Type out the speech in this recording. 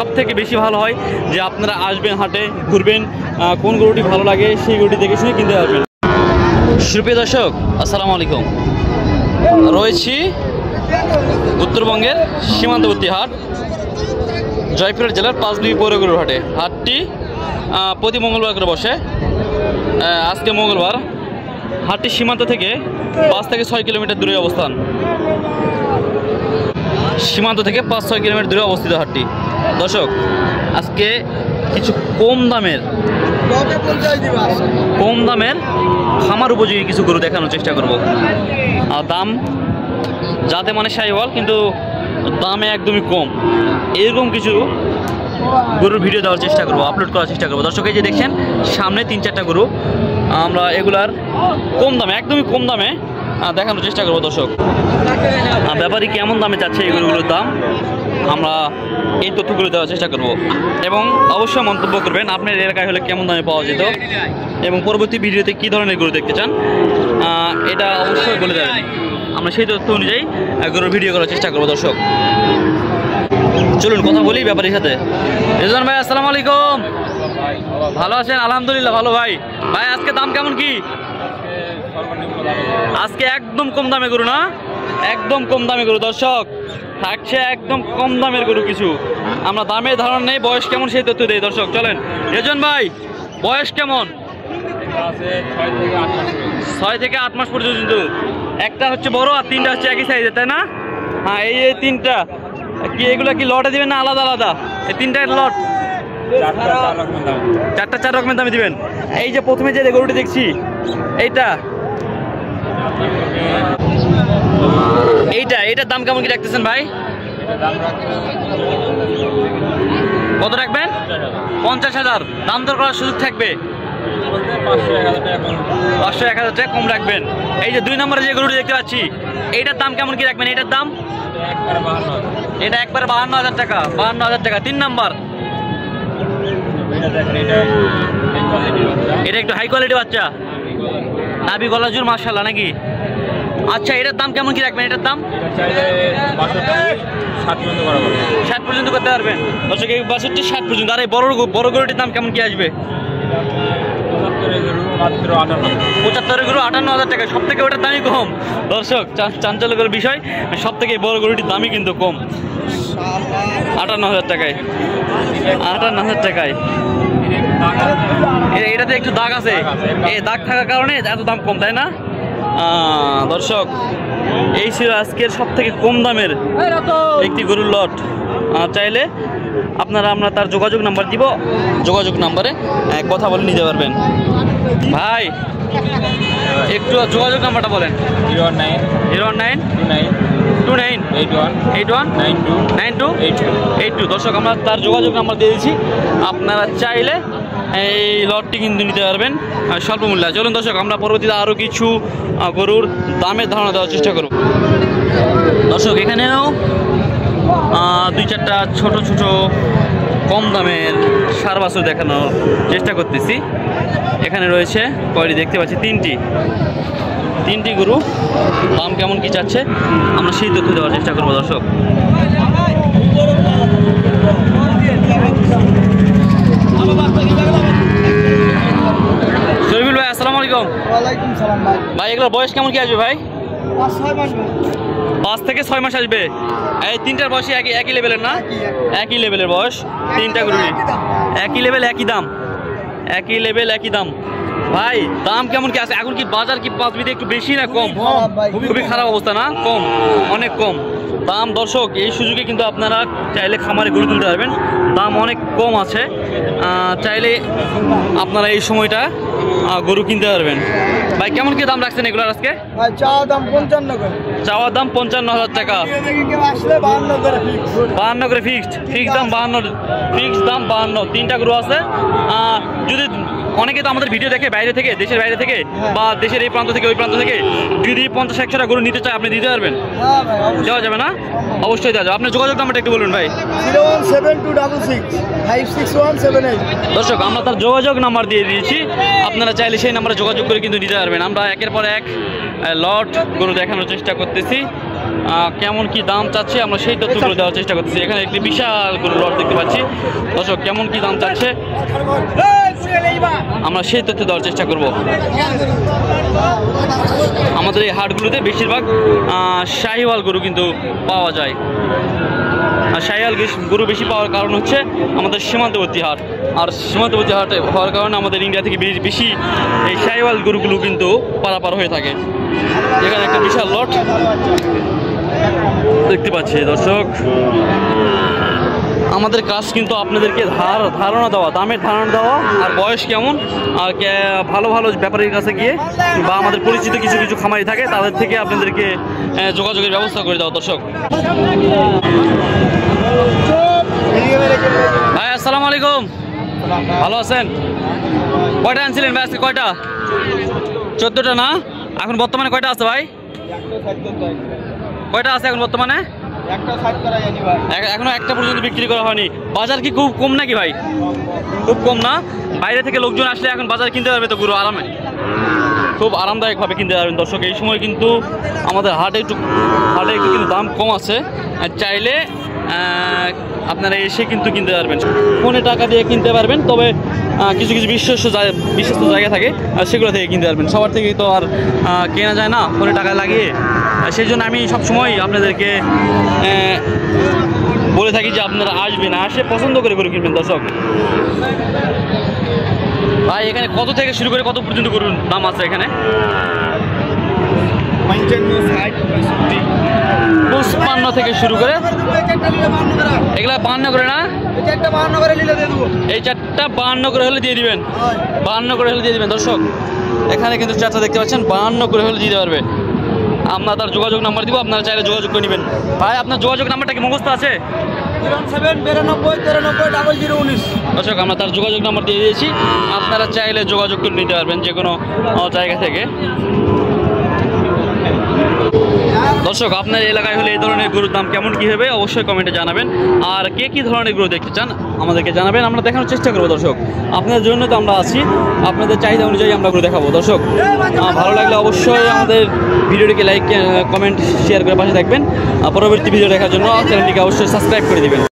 সব থেকে বেশি ভালো হয় যে আপনারা আসবেন হাটে, ঘুরবেন, কোন গরুটি ভালো লাগে সেই গরুটি দেখে শুনে কিনতে পারবেন। সুপ্রিয় দর্শক, আসসালামু আলাইকুম। রয়েছি উত্তরবঙ্গের সীমান্তবর্তী হাট জয়পুরহাট জেলার পাঁচবিবি পৌর গরুর হাটে। হাটটি প্রতি মঙ্গলবার করে বসে। আজকে মঙ্গলবার। হাটটি সীমান্ত থেকে 5 থেকে 6 কিলোমিটার দূরে অবস্থান। সীমান্ত থেকে 5-6 কিলোমিটার দূরে অবস্থিত হাটটি। দর্শক, আজকে কিছু কম দামের খামার উপযোগী কিছু গরু দেখানোর চেষ্টা করব। আর দাম যাতে মানে সাইওয়াল, কিন্তু দামে একদমই কম, এরকম কিছু গরুর ভিডিও দেওয়ার চেষ্টা করব, আপলোড করার চেষ্টা করব। দর্শক, এই যে দেখছেন সামনে 3-4টা গরু, আমরা এগুলার কম দামে, একদমই কম দামে দেখানোর চেষ্টা করব। দর্শক, ব্যাপারী কেমন দামে চাচ্ছে এই গরুগুলোর দাম, আমরা এই তথ্যগুলো দেওয়ার চেষ্টা করব। এবং অবশ্যই মন্তব্য করবেন আপনার এলাকায় হলে কেমন দামে পাওয়া যেত এবং পরবর্তী ভিডিওতে কী ধরনের গরু দেখতে চান, এটা অবশ্যই বলে দেবেন। আমরা সেই তথ্য অনুযায়ী গরুর ভিডিও করার চেষ্টা করব। দর্শক, চলুন কথা বলি ব্যাপারীর সাথে। রেজওয়ান ভাই, আসসালামু আলাইকুম। ভালো আছেন? আলহামদুলিল্লাহ ভালো। ভাই আজকে দাম কেমন কি? আজকে একদম কম দামে গরু না, একদম কম দামে গরু। দর্শক, থাকছে একদম কম দামের গরু কিছু। আমরা দামের ধারণা নেই, বয়স কেমন সেই তথ্য দেই। দর্শক চলেন। রেজওয়ান ভাই, বয়স কেমন? 6 থেকে 8 মাস পর্যন্ত। একটা হচ্ছে বড় আর 3টা হচ্ছে একই সাইজের, তাই না? হ্যাঁ, এই 3টা কি, এগুলো কি লটে দিবেন না আলাদা আলাদা? এই 3টা লট 4টা 4 রকমের দামে দিবেন। এই যে প্রথমে যে গরুটি দেখছি, এইটার দাম কেমন কি রাখতেছেন ভাই? কত রাখবেন? 50,000। দাম দর করার সুযোগ থাকবে, 500-1000 টাকা কম রাখবেন। এই যে 2 নম্বরে যে গরুটি দেখতে পাচ্ছি, এইটার দাম কেমন কি রাখবেন? এটার দাম এটা একবারে 52,000 টাকা। 52,000 টাকা। 3 নম্বর, এটা একটু হাই কোয়ালিটি বাচ্চা, নাভি গলা জুর মাশাআল্লাহ নাকি? আচ্ছা, এটার দাম কেমন কি রাখবেন? এটার দাম 60 পর্যন্ত করতে পারবেন। দর্শক, এই 62-60 পর্যন্ত। আর এই বড় গরুটির দাম কেমন কি আসবে? 75 গরু 58,000 টাকা। সব থেকে ওটার দামই কম। দর্শক, চাঞ্চল্যকর বিষয়, সব থেকে বড় গরুটির দামই কিন্তু কম, 58,000 টাকায়। 58,000 টাকায়। এটাতে একটু দাগ আছে, এই দাগ থাকার কারণে এত দাম কম, তাই না? দর্শক, এই ছিল আজকের সব থেকে কম দামের একটি গরুর লট। চাইলে আমরা তার যোগাযোগ নাম্বার দিব, যোগাযোগ নাম্বারে কথা বলে নিতে পারবেন। ভাই, একটু যোগাযোগ নাম্বারটা বলেন। 01929819282। দর্শক, আমরা তার যোগাযোগ নাম্বার দিয়ে দিচ্ছি, আপনারা চাইলে এই লটটি কিন্তু নিতে পারবেন স্বল্প মূল্যে। চলুন দর্শক, আমরা পরবর্তীতে আরও কিছু গরুর দামের ধারণা দেওয়ার চেষ্টা করব। দর্শক, এখানেও 2-4টা ছোট ছোট কম দামের ষাঁড় বাছুর দেখানোর চেষ্টা করতেছি। এখানে রয়েছে কয়টি দেখতে পাচ্ছি, 3টি গরু। দাম কেমন কি চাচ্ছে আমরা সেই তথ্য দেওয়ার চেষ্টা করবো। দর্শক, শরীফুল ভাই, আসসালামু আলাইকুম। ওয়ালাইকুম সালাম ভাই, এগুলোর বয়স কেমন কি আসবে ভাই? 5 থেকে 6 মাস আসবে। এই 3টার বয়সই একই লেভেলের না? একই লেভেলের বয়স 3টা গরুরই। একই লেভেল একই দাম, একই লেভেল একই দাম। ভাই, দাম কেমন কি আছে এখন? কি বাজার কি পাঁচবিতে একটু বেশি না কম? খুবই খারাপ অবস্থা না? কম, অনেক কম দাম। দর্শক, এই সুযোগে কিন্তু আপনারা চাইলে খামারে গরু তুলতে পারবেন, দাম অনেক কম আছে। চাইলে আপনারা এই সময়টা গরু কিনতে পারবেন। ভাই, কেমন কি দাম রাখছেন এগুলোর আজকে? চাওয়া দাম 55 করে। চাওয়ার দাম 55,000 টাকা। 52 করে ফিক্সড দাম। 52 ফিক্সড দাম 52। 3টা গরু আছে। যদি অনেকে তো আমাদের ভিডিও দেখে বাইরে থেকে, দেশের বাইরে থেকে বা দেশের এই প্রান্ত থেকে ওই প্রান্ত থেকে, যদি 50-100টা গরু নিতে চায় আপনি দিতে পারবেন? দেওয়া যাবে না? অবশ্যই দেওয়া যাবে। আপনার যোগাযোগ নাম্বারটা একটু বলুন ভাই। 01726656178। দর্শক, আমরা তার যোগাযোগ নাম্বার দিয়ে দিয়েছি, আপনারা চাইলে সেই নাম্বারে যোগাযোগ করে কিন্তু নিতে পারবেন। আমরা একের পর এক লট গরু দেখানোর চেষ্টা করতেছি। কেমন কি দাম চাচ্ছে আমরা সেই তথ্যগুলো দেওয়ার চেষ্টা করতেছি। এখানে একটি বিশাল গরুর লট দেখতে পাচ্ছি দর্শক, কেমন কি দাম চাচ্ছে আমরা সেই তথ্য দেওয়ার চেষ্টা করব। আমাদের এই হাটগুলোতে বেশিরভাগ শাহিওয়াল গরু কিন্তু পাওয়া যায়। আর শাহিওয়াল গরু বেশি পাওয়ার কারণ হচ্ছে আমাদের সীমান্তবর্তী হাট, আর সীমান্তবর্তী হাট হওয়ার কারণে আমাদের ইন্ডিয়া থেকে বেশি এই শাহিওয়াল গরুগুলো কিন্তু পারাপার হয়ে থাকে। এখানে একটা বিশাল লট দেখতে পাচ্ছি দর্শক। আমাদের কাজ কিন্তু আপনাদেরকে ধারণা দেওয়া, দামের ধারণা দেওয়া, আর বয়স কেমন, আর ভালো ভালো ব্যাপারীর কাছে গিয়ে বা আমাদের পরিচিত কিছু কিছু খামারি থাকে তাদের থেকে আপনাদেরকে যোগাযোগের ব্যবস্থা করে দেওয়া দর্শক। ভাই আসসালামু আলাইকুম, ভালো আছেন? কয়টা আনছিলেন ভাই আজকে? কয়টা? 14টা না? এখন বর্তমানে কয়টা আছে ভাই? কয়টা আছে এখন বর্তমানে? এখনো একটা পর্যন্ত বিক্রি করা হয়নি। বাজার কি খুব কম নাকি ভাই? খুব কম না? বাইরে থেকে লোকজন আসলে এখন বাজার কিনতে পারবে তো গরু আরামে, খুব আরামদায়কভাবে কিনতে পারবেন দর্শক। এই সময় কিন্তু আমাদের হাটে একটু কিন্তু দাম কম আছে, চাইলে আপনারা এসে কিন্তু কিনতে পারবেন, ফোনে টাকা দিয়ে কিনতে পারবেন। তবে কিছু কিছু বিশ্বস্ত জায়গা থাকে সেগুলো থেকে কিনতে পারবেন, সবার থেকে তো আর কেনা যায় না ফোনে টাকা লাগিয়ে। সেই জন্য আমি সবসময় আপনাদেরকে বলে থাকি যে আপনারা আসবেন, আসে পছন্দ করে গরু কিনবেন দর্শক। ভাই এখানে কত থেকে শুরু করে কত পর্যন্ত গরুর দাম আছে এখানে? 55 থেকে শুরু করে এগুলা 52 করে না? এই চারটা 52 করে হলে দিয়ে দিবেন, 52 করে হলে দিয়ে দিবেন দর্শক। এখানে কিন্তু চারটা দেখতে পাচ্ছেন 52 করে হলে দিতে পারবে। আমরা তার যোগাযোগ নাম্বার দিব, আপনারা চাইলে যোগাযোগ করে নেবেন। ভাই আপনার যোগাযোগ নাম্বারটা কি মুখস্থ আছে? 0792930019। দর্শক আমরা তার যোগাযোগ নাম্বার দিয়ে দিয়েছি, আপনারা চাইলে যোগাযোগ করে নিতে পারবেন যে কোনো জায়গা থেকে। দর্শক আপনার এলাকায় হলে এই ধরনের গরুর দাম কেমন কী হবে অবশ্যই কমেন্টে জানাবেন। আর কে কী ধরনের গরু দেখতে চান আমাদেরকে জানাবেন, আমরা দেখানোর চেষ্টা করবো দর্শক। আপনাদের জন্য তো আমরা আছি, আপনাদের চাহিদা অনুযায়ী আমরা গরু দেখাবো দর্শক। ভালো লাগলে অবশ্যই আমাদের ভিডিওটিকে লাইক, কমেন্ট, শেয়ার করে পাশে থাকবেন। পরবর্তী ভিডিও দেখার জন্য চ্যানেলটিকে অবশ্যই সাবস্ক্রাইব করে দেবেন।